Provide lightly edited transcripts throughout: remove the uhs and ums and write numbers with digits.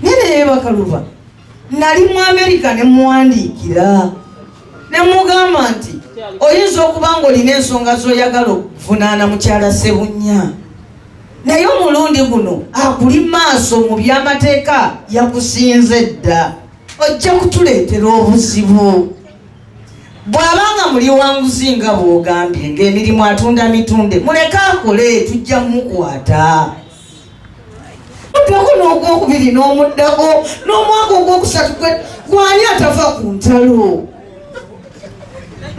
Nene Bakaluba nali mu America ne muwandiikira ne mugamba nti oyinza okuba ng'olina ensonga z'oyagala okuvunaana mukyala Ssebunya naye omulundi guno akuli maaso mu by'amateeka yakusinze dda ojja kutuleetera obuzibu bw'abanga muli wanguzi nga bw'ogambye ng'emirimu atunda mitunde muleke akole tujja mukwata muddako n'ogwokubiri n'omuddako n'omwaka ogwokusatu gwani atafa ku ntalo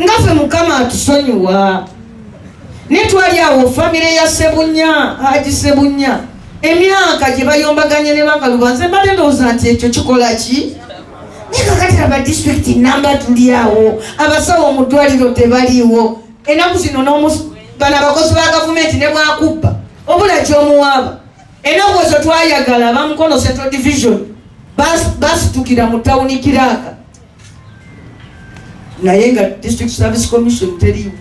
nga ffe Mukama atusonyiwa ne twali awo famire ya Ssebunya Haji Ssebunya emyaka gye bayombaganye ne Bakaluba nze mbadde ndowooza nti ekyo kikola ki nekakati aba district namba tuli awo abasawo mu ddwaliro tebaliiwo ennaku zino bano abakozi ba gavumenti ne bwakubba obula gy'omuwaaba ennaku ezo twayagala abamukono Central Division basitukira mu tawuni Kiraaka naye nga District Service Commission teriiwo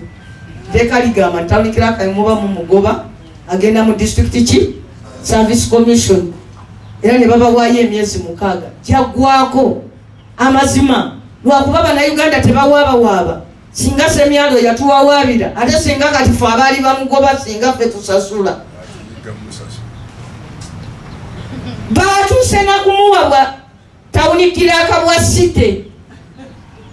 teeka ligamba tawuni Kiraaka muba mu mugoba agenda mu District Service Commission era ne babawaayo emyezi 6 gyaggwako amazima lwakuba Bannayuganda tebawaaba singa semyalo yatuwawaabira ate singa kati ffe abaali bamugoba singa ffe tusasula baatuuse nakumuwabwa tawuni Kiraaka bwa site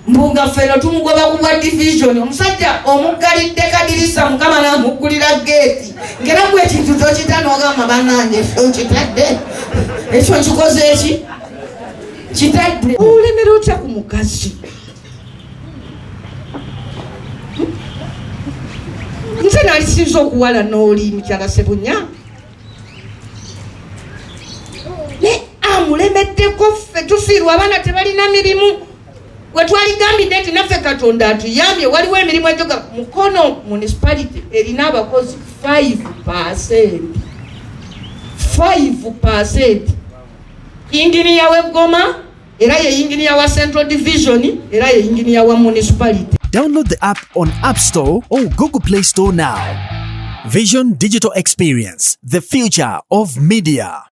mbunga ffeno tumugoba ku bwa division omusajja omuggalidde kadirisa Mukama n'amuggulira geeti ngera gwe ekintu tokita n'ogamba bannange okitadde ekyo nkikoze eki kitadde olemera otya ku mukazi nze nalisinza okuwala n'oli mukyala Ssebunya ne amulemeddeko ffe tufiirwa abaana tebalina mirimu we twaligambidde nti naffe Katonda atuyambye waliwo emirimu egyoga Mukono municipality erina abakozi 5%. Inginiya w'Eggoma era ye inginiya wa Central Division era ye inginiya wa municipality. Download the app on App Store or Google Play Store now. Vision Digital Experience, the future of media.